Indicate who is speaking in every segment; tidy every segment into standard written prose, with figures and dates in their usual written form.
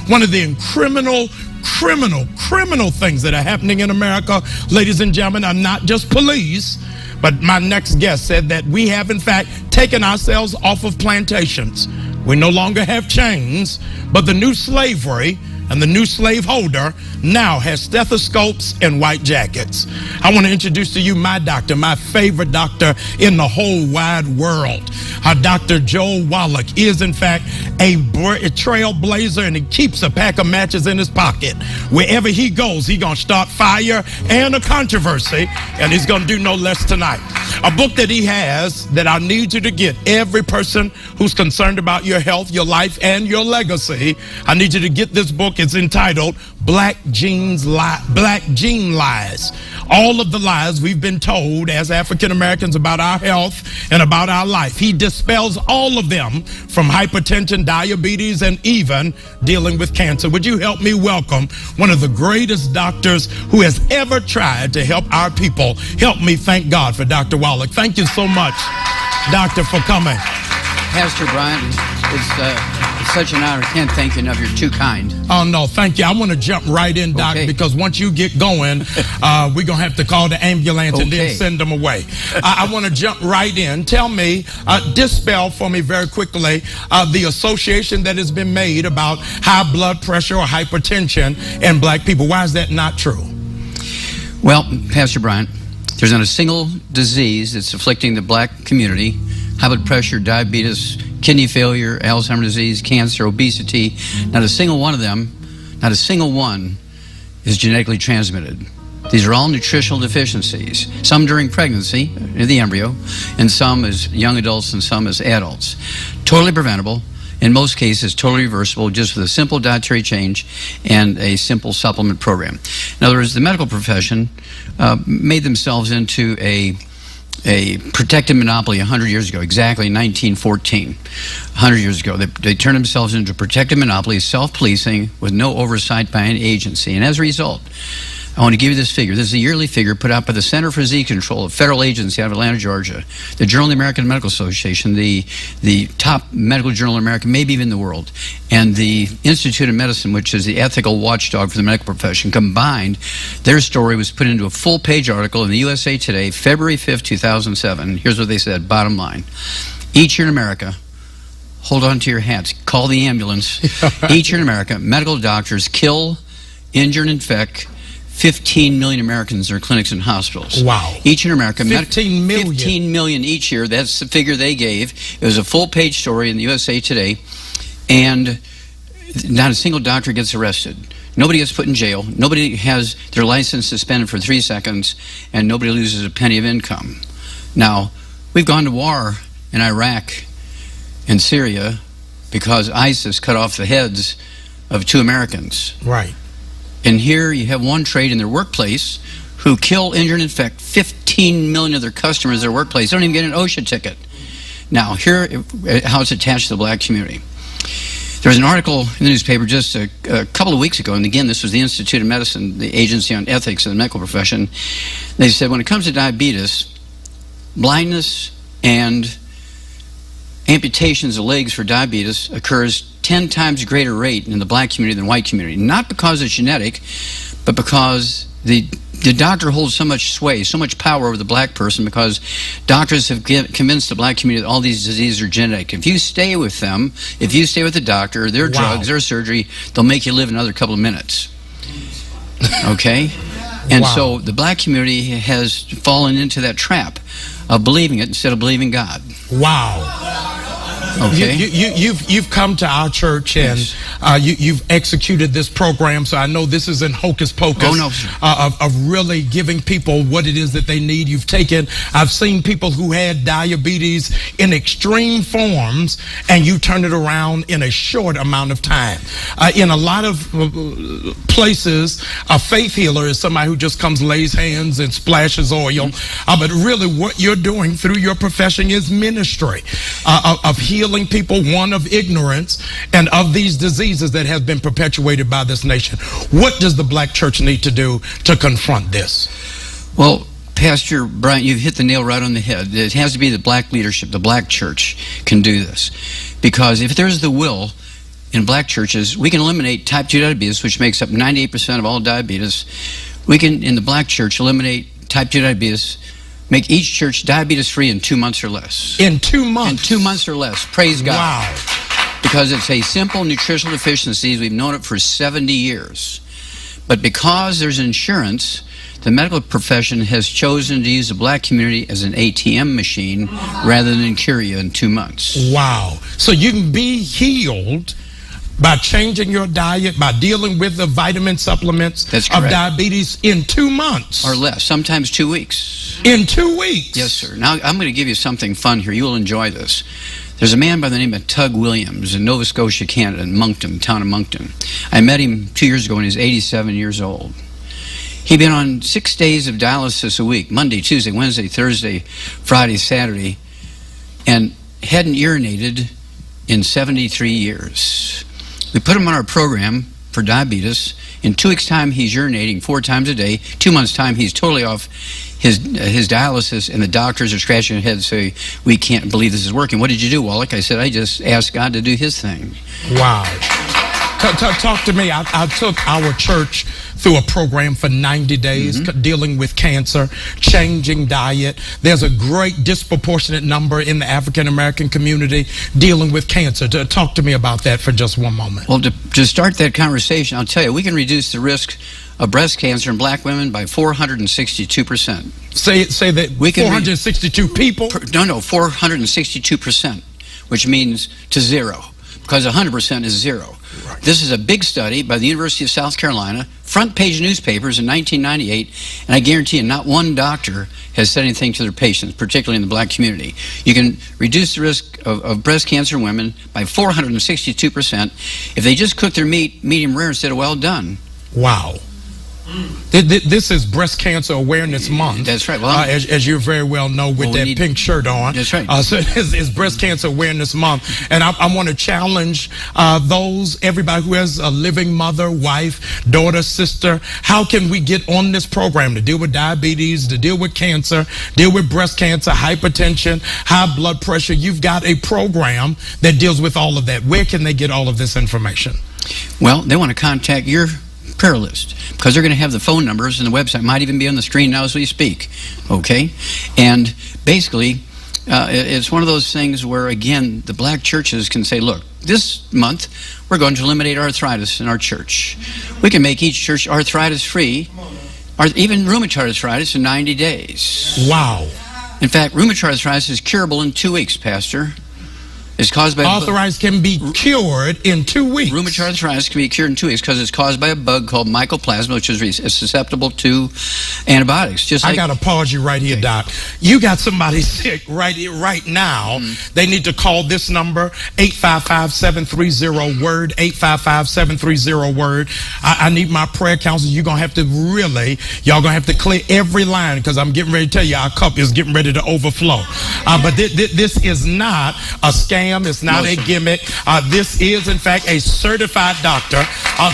Speaker 1: One of the criminal things that are happening in America, ladies and gentlemen, are not just police, but my next guest said that we have in fact taken ourselves off of plantations. We no longer have chains, but the new slavery and the new slaveholder now has stethoscopes and white jackets. I want to introduce to you my doctor, my favorite doctor in the whole wide world. Dr. Joel Wallach is in fact a trailblazer, and he keeps a pack of matches in his pocket. Wherever he goes, he's going to start fire and a controversy, and he's going to do no less tonight. A book that he has that I need you to get, every person who's concerned about your health, your life, and your legacy, I need you to get this book. It's entitled Black Gene Lies. All of the lies we've been told as African Americans about our health and about our life. He dispels all of them, from hypertension, diabetes, and even dealing with cancer. Would you help me welcome one of the greatest doctors who has ever tried to help our people? Help me thank God for Dr. Wallach. Thank you so much, Doctor, for coming.
Speaker 2: Pastor Bryant, it's such an honor. I can't thank you enough. You're too kind.
Speaker 1: Oh, no, thank you. I want to jump right in, Doc, because once you get going, we're going to have to call the ambulance and then send them away. I want to jump right in. Tell me, dispel for me very quickly the association that has been made about high blood pressure or hypertension in black people. Why is that not true?
Speaker 2: Well, Pastor Bryant, there's not a single disease that's afflicting the black community: high blood pressure, diabetes, kidney failure, Alzheimer's disease, cancer, obesity. Not a single one of them, not a single one is genetically transmitted. These are all nutritional deficiencies, some during pregnancy, the embryo, and some as young adults and some as adults. Totally preventable. In most cases, totally reversible, just with a simple dietary change and a simple supplement program. In other words, the medical profession made themselves into a protected monopoly 100 years ago, exactly 1914. 100 years ago, they turned themselves into a protected monopoly, self-policing, with no oversight by any agency. And as a result, I want to give you this figure. This is a yearly figure put out by the Center for Disease Control, a federal agency out of Atlanta, Georgia, the Journal of the American Medical Association, the top medical journal in America, maybe even the world, and the Institute of Medicine, which is the ethical watchdog for the medical profession. Combined, their story was put into a full-page article in the USA Today, February 5th, 2007. Here's what they said, bottom line. Each year in America, hold on to your hats, call the ambulance. Each year in America, medical doctors kill, injure, and infect 15 million Americans in their clinics and hospitals.
Speaker 1: Wow.
Speaker 2: Each in America.
Speaker 1: 15 million.
Speaker 2: 15 million each year. That's the figure they gave. It was a full-page story in the USA Today, and not a single doctor gets arrested. Nobody gets put in jail. Nobody has their license suspended for 3 seconds, and nobody loses a penny of income. Now, we've gone to war in Iraq and Syria because ISIS cut off the heads of 2 Americans.
Speaker 1: Right.
Speaker 2: And here you have one trade in their workplace who kill, injure, and infect 15 million of their customers in their workplace. They don't even get an OSHA ticket. Now, here, how it's attached to the black community. There was an article in the newspaper just a couple of weeks ago, and again, this was the Institute of Medicine, the agency on ethics of the medical profession. They said when it comes to diabetes, blindness and amputations of legs for diabetes occurs 10 times greater rate in the black community than the white community. Not because it's genetic, but because the doctor holds so much sway, so much power over the black person, because doctors have convinced the black community that all these diseases are genetic. If you stay with them, if you stay with the doctor, their drugs, their surgery, they'll make you live another couple of minutes. Okay? And so the black community has fallen into that trap of believing it instead of believing God.
Speaker 1: Wow.
Speaker 2: Okay.
Speaker 1: You've come to our church, and you've executed this program, so I know this isn't hocus pocus of really giving people what it is that they need. I've seen people who had diabetes in extreme forms, and you turn it around in a short amount of time. In a lot of places, a faith healer is somebody who just comes, lays hands, and splashes oil. But really what you're doing through your profession is ministry of healing people, one, of ignorance, and of these diseases that have been perpetuated by this nation. What does the black church need to do to confront this?
Speaker 2: Well, Pastor Bryant, you've hit the nail right on the head. It has to be the black leadership, the black church can do this. Because if there's the will, in black churches, we can eliminate type 2 diabetes, which makes up 98% of all diabetes. We can, in the black church, eliminate type 2 diabetes, make each church diabetes-free in 2 months or less.
Speaker 1: In 2 months?
Speaker 2: In 2 months or less. Praise God.
Speaker 1: Wow.
Speaker 2: Because it's a simple nutritional deficiency. We've known it for 70 years. But because there's insurance, the medical profession has chosen to use the black community as an ATM machine rather than cure you in 2 months.
Speaker 1: Wow. So you can be healed by changing your diet, by dealing with the vitamin supplements of diabetes in 2 months.
Speaker 2: Or less, sometimes 2 weeks.
Speaker 1: In 2 weeks?
Speaker 2: Yes, sir. Now, I'm going to give you something fun here. You will enjoy this. There's a man by the name of Tug Williams in Nova Scotia, Canada, in Moncton, town of Moncton. I met him 2 years ago, and he's 87 years old. He'd been on 6 days of dialysis a week, Monday, Tuesday, Wednesday, Thursday, Friday, Saturday, and hadn't urinated in 73 years. We put him on our program for diabetes. In 2 weeks' time, he's urinating 4 times a day. 2 months' time, he's totally off his dialysis, and the doctors are scratching their heads and say, we can't believe this is working. What did you do, Wallach? I said, I just asked God to do his thing.
Speaker 1: Wow. Talk to me. I took our church through a program for 90 days dealing with cancer, changing diet. There's a great disproportionate number in the African American community dealing with cancer. Talk to me about that for just one moment.
Speaker 2: Well, to start that conversation, I'll tell you, we can reduce the risk of breast cancer in black women by 462%.
Speaker 1: Say that we can 462 people?
Speaker 2: No, 462%, which means to zero, because 100% is zero. Right. This is a big study by the University of South Carolina, front page newspapers in 1998, and I guarantee you not one doctor has said anything to their patients, particularly in the black community. You can reduce the risk of breast cancer in women by 462% if they just cook their meat medium rare instead of well done.
Speaker 1: Wow. This is Breast Cancer Awareness Month.
Speaker 2: That's right. Well,
Speaker 1: as you very well know, with that pink shirt on.
Speaker 2: That's right.
Speaker 1: So it's Breast Cancer Awareness Month. And I want to challenge everybody who has a living mother, wife, daughter, sister. How can we get on this program to deal with diabetes, to deal with cancer, deal with breast cancer, hypertension, high blood pressure? You've got a program that deals with all of that. Where can they get all of this information?
Speaker 2: Well, they want to contact your prayer list, because they're going to have the phone numbers, and the website might even be on the screen now as we speak. Okay? And basically, it's one of those things where, again, the black churches can say, look, this month we're going to eliminate arthritis in our church. We can make each church arthritis free, or even rheumatoid arthritis in 90 days.
Speaker 1: Wow.
Speaker 2: In fact, rheumatoid arthritis is curable in 2 weeks, Pastor. It's caused by
Speaker 1: arthritis can be cured in 2 weeks.
Speaker 2: Rheumatoid arthritis can be cured in 2 weeks because it's caused by a bug called mycoplasma, which is susceptible to antibiotics.
Speaker 1: I got to pause you right here, Doc. You got somebody sick right now. They need to call this number, 855-730-WORD, 855-730-WORD. I need my prayer counsel. Y'all going to have to clear every line, because I'm getting ready to tell you our cup is getting ready to overflow. But this is not a scam. It's not a gimmick. This is, in fact, a certified doctor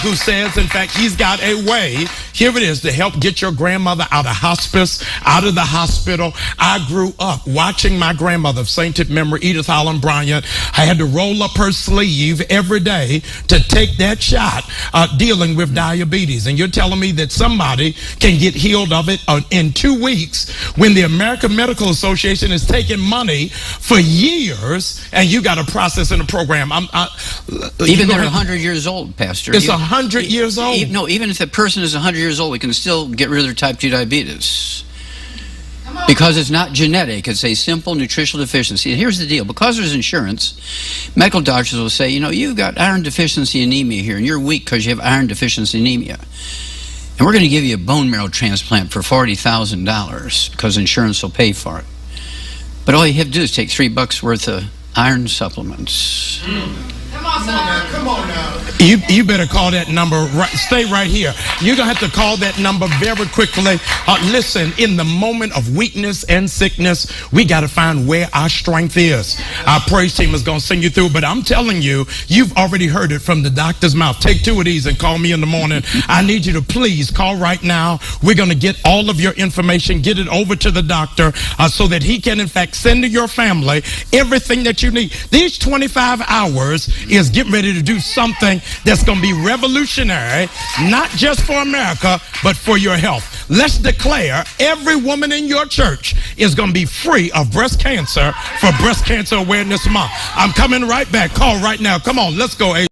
Speaker 1: who says, in fact, he's got a way, here it is, to help get your grandmother out of hospice, out of the hospital. I grew up watching my grandmother of sainted memory, Edith Holland Bryant. I had to roll up her sleeve every day to take that shot dealing with diabetes. And you're telling me that somebody can get healed of it in 2 weeks when the American Medical Association is taking money for years, and you got a process in the program.
Speaker 2: Even they're 100 years old, Pastor.
Speaker 1: It's 100 years old?
Speaker 2: Even if the person is 100 years old, we can still get rid of their type 2 diabetes. Because it's not genetic, it's a simple nutritional deficiency. And here's the deal. Because there's insurance, medical doctors will say, you've got iron deficiency anemia here, and you're weak because you have iron deficiency anemia. And we're going to give you a bone marrow transplant for $40,000 because insurance will pay for it. But all you have to do is take $3 worth of iron supplements.
Speaker 1: Come on now. You better call that number. Stay right here. You're going to have to call that number very quickly. Listen, in the moment of weakness and sickness, we got to find where our strength is. Our praise team is going to sing you through, but I'm telling you, you've already heard it from the doctor's mouth. Take 2 of these and call me in the morning. I need you to please call right now. We're going to get all of your information, get it over to the doctor so that he can, in fact, send to your family everything that you need. These 25 hours is getting ready to do something that's going to be revolutionary, not just for America, but for your health. Let's declare every woman in your church is going to be free of breast cancer for Breast Cancer Awareness Month. I'm coming right back. Call right now. Come on, let's go.